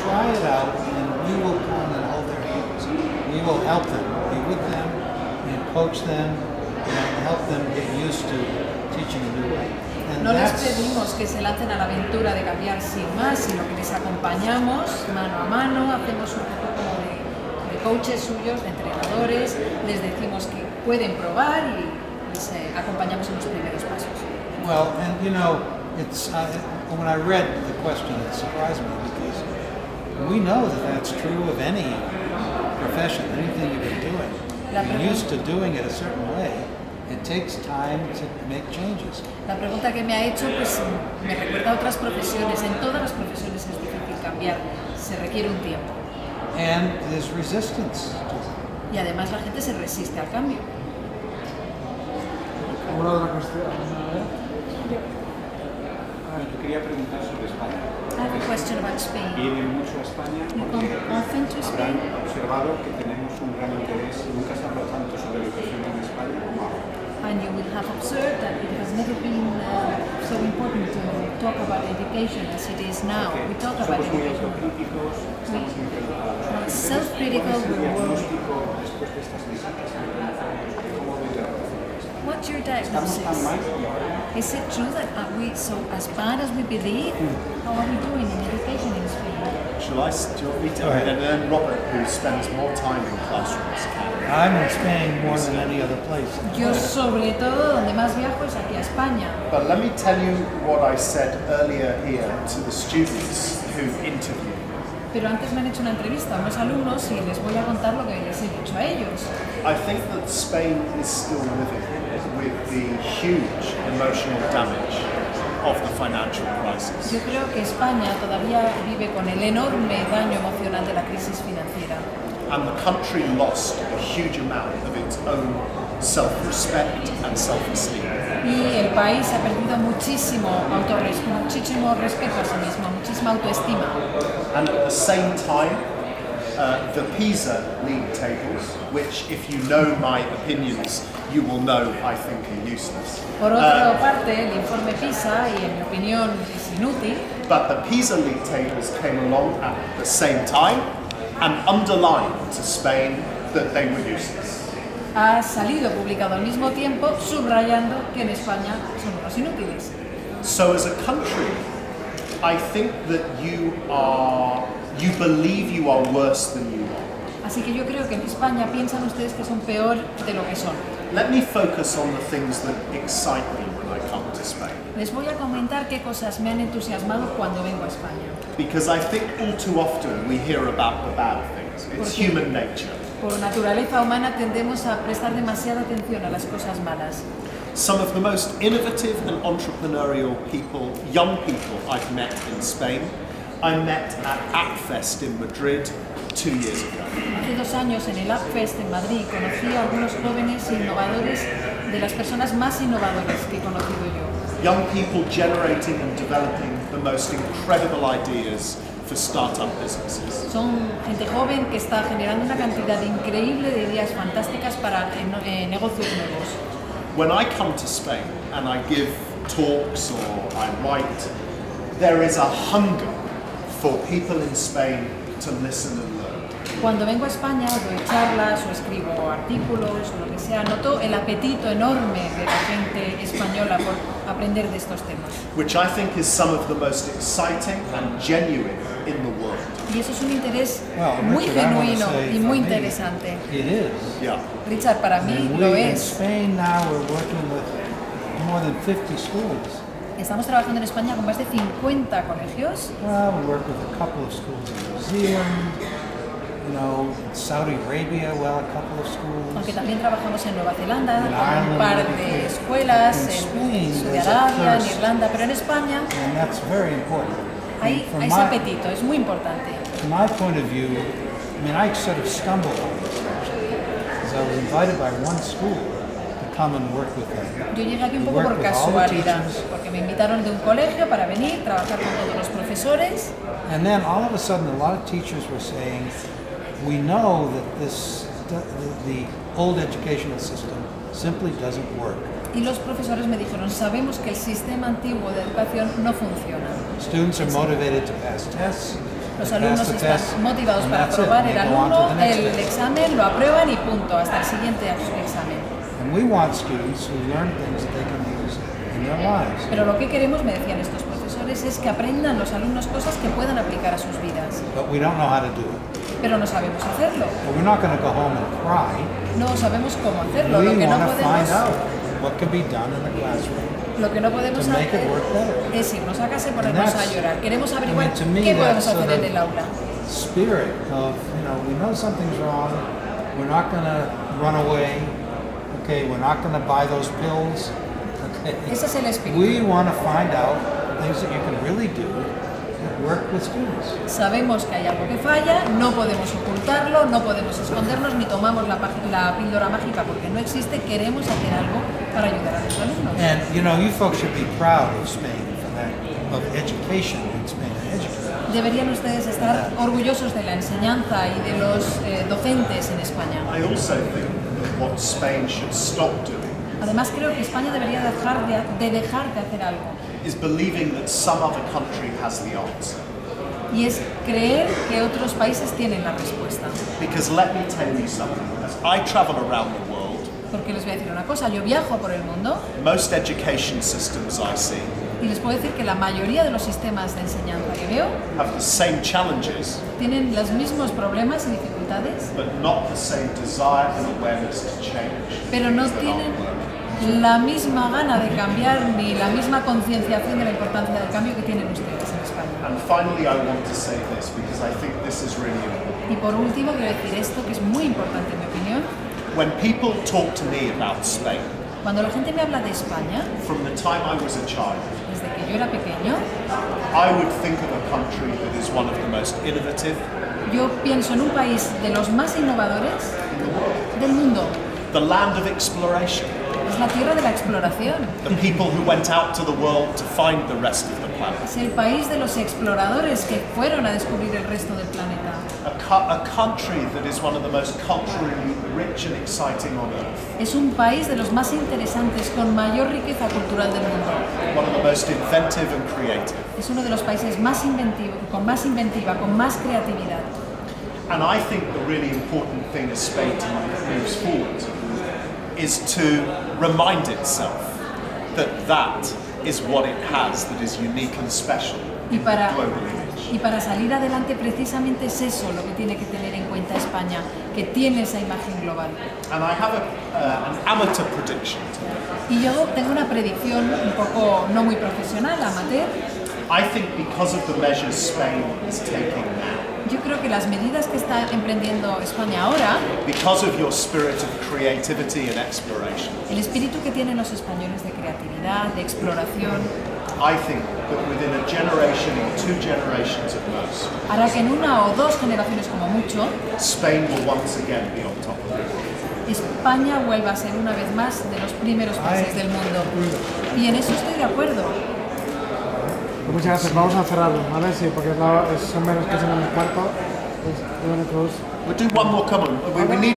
try it out, and we will come and hold their hands. We will help them, be with them, and coach them, and help them get used to teaching a new way. And no les pedimos que se lancen a la aventura de cambiar sin más, sino que les acompañamos mano a mano, hacemos un poco como de coaches suyos, de entrenadores, les decimos que pueden probar y les acompañamos en los primeros pasos. Well, and you know, it's when I read the question, it surprised me because we know that that's true of any profession, anything you've been doing. You're used to doing it a certain way. It takes time to make changes. La pregunta que me ha hecho pues me recuerda a otras profesiones. En todas las profesiones es difícil cambiar, se requiere un tiempo. And there's resistance. Y además la gente se resiste al cambio. ¿Alguna otra cuestión? Yo quería preguntar sobre España. I have a question about Spain. Vienen mucho a España porque Often to Spain. habrán observado que tenemos un gran interés. Nunca se habla tanto sobre educación en España como ahora. And you will have observed that it has never been so important to talk about education as it is now. We talk about Somos muy education. autocríticos, estamos muy preocupados. Self-critical, ¿Cuál es el we're worried. diagnóstico después de estas visitas? ¿Cómo lo interpretas? What's your ¿Estamos tan diagnosis? mal como ahora? Is it true that are we so as bad as we believe? How are we doing in education in Spain? Do you want me to? And then Robert, who spends more time in classrooms, can. I'm in Spain more than any other place. Yo sobre todo donde más viajo es aquí a España. But let me tell you what I said earlier here to the students who interviewed. Pero antes me han hecho una entrevista a unos alumnos y les voy a contar lo que les he dicho a ellos. I think that Spain is still living with the huge emotional damage of the financial crisis. Yo creo que España todavía vive con el enorme daño emocional de la crisis financiera. And the country lost a huge amount of its own self-respect and self-esteem. Y el país ha perdido muchísimo respeto a sí mismo, muchísima autoestima. And at the same time, the PISA league tables, which if you know my opinions, you will know I think are useless. Por otra parte, el informe PISA, y en mi opinión es inútil, But the PISA league tables came along at the same time and underlined to Spain that they were useless. ha salido publicado al mismo tiempo, subrayando que en España son unos inútiles. So as a country, I think that you believe you are worse than you are. Así que yo creo que en España piensan ustedes que son peor de lo que son. Let me focus on the things that excite me when I come to Spain. Les voy a comentar qué cosas me han entusiasmado cuando vengo a España. Because I think all too often we hear about the bad things. It's human nature. Por naturaleza humana tendemos a prestar demasiada atención a las cosas malas. Some of the most innovative and entrepreneurial people, young people I've met in Spain, I met at AppFest in Madrid 2 years ago. Hace 2 años en el AppFest en Madrid conocí a algunos jóvenes innovadores, de las personas más innovadoras que he conocido yo. Young people generating and developing the most incredible ideas for startup businesses. Son gente joven que está generando una cantidad increíble de ideas fantásticas para negocios nuevos. When I come to Spain and I give talks or I write, there is a hunger for people in Spain to listen and learn. Cuando vengo a España doy charlas o escribo artículos o lo que sea, noto el apetito enorme de la gente española por aprender de estos temas. Which I think is some of the most exciting and genuine in the world. Y eso es un interés Well, muy Richard, I wanna genuino say y for muy me, interesante. It is. Yeah. Richard, para mí And lo we in es. Spain now we're working with more than 50 schools. Estamos trabajando en España con más de 50 colegios. Well, we work with a couple of schools in New Zealand, you know, in Saudi Arabia, well, a couple of schools. Aunque también trabajamos en Nueva Zelanda, In con un Ireland, par de escuelas, in Spain, en Saudi there's a Arabia, en thirst. Irlanda, pero en España And that's very important. hay From ese apetito, es muy importante. From my point of view, I mean, I sort of stumbled on this actually, because I was invited by one school to come and work with them. Yo llegué aquí un We poco work por with all the casualidad, teachers. porque me invitaron de un colegio para venir, trabajar con todos los profesores, And then all of a sudden, a lot of teachers were saying, we know that the old educational system simply doesn't work. y los profesores me dijeron, sabemos que el sistema antiguo de educación no funciona. Students are motivated to pass tests. Los they alumnos pass the están test, motivados and para that's it. aprobar They el go on to alumno, the next el test. examen, lo aprueban y punto, hasta el siguiente examen. And we want students who learn things that they can use in their lives. Pero lo que queremos, me decían estos profesores, es que aprendan los alumnos cosas que puedan aplicar a sus vidas. But we don't know how to do it. Pero no sabemos hacerlo. But we're not going to go home and cry. No sabemos cómo hacerlo. We Lo que no want to find podemos, out what can be done in the classroom. lo que no podemos to make it hacer work better. es irnos a casa y ponernos a that's- llorar. Queremos averiguar to me, qué podemos that's hacer sort en of el aula. spirit of, we know something's wrong. We're not going to run away. Okay, we're not going to buy those pills. Okay. Ese es el espíritu. We want to find out things that you can really do that work with students. Sabemos que hay algo que falla, no podemos ocultarlo, no podemos escondernos ni tomamos la píldora mágica porque no existe. Queremos hacer algo para ayudar a los alumnos. And you folks should be proud of Spain for that, of education in Spain. Deberían ustedes estar orgullosos de la enseñanza y de los docentes en España. I also think that what Spain should stop doing Además, creo que España debería dejar de hacer algo. is believing that some other country has the answer. Y es creer que otros países tienen la respuesta. Because let me tell you something, as I travel around the world, Porque les voy a decir una cosa, yo viajo por el mundo most education systems I see y les puedo decir que la mayoría de los sistemas de enseñanza que veo have the same challenges, tienen los mismos problemas y dificultades, but not the same desire and awareness to change. pero no that tienen are working. la misma gana de cambiar ni la misma concienciación de la importancia del cambio que tienen ustedes en España. And finally, I want to say this because I think this is really important. Y por último, quiero decir esto, que es muy importante en mi opinión. When people talk to me about Spain, Cuando la gente me habla de España, from the time I was a child, desde que yo era pequeño, I would think of a country that is one of the most innovative, yo pienso en un país de los más innovadores del mundo. the land of exploration, Es la tierra de la exploración. the people who went out to the world to find the rest of the planet, Es el país de los exploradores que fueron a descubrir el resto del planeta. a country that is one of the most culturally rich and exciting on earth, Es un país de los más interesantes, con mayor riqueza cultural del mundo. one of the most inventive and creative. Es uno de los países más inventivos, con más inventiva, con más creatividad. And I think the really important thing as Spain moves forward is to remind itself that that is what it has that is unique and special Y in para, the global image. y para salir adelante precisamente es eso lo que tiene que tener en cuenta España, que tiene esa imagen global. And I have an amateur prediction. Y yo tengo una predicción un poco no muy profesional, amateur. I think because of the measures Spain is taking now, Yo creo que las medidas que está emprendiendo España ahora, because of your spirit of creativity and exploration, el espíritu que tienen los españoles de creatividad, de exploración, I think that within a generation or 2 generations at most, hará que en una o dos generaciones como mucho, Spain will once again be on top of it. España vuelva a ser una vez más de los primeros países del mundo. Y en eso estoy de acuerdo. Pues muchas gracias, vamos a cerrarlo, ¿vale? Sí, porque son menos que 1:15. Pues, We'll do one more comment. We need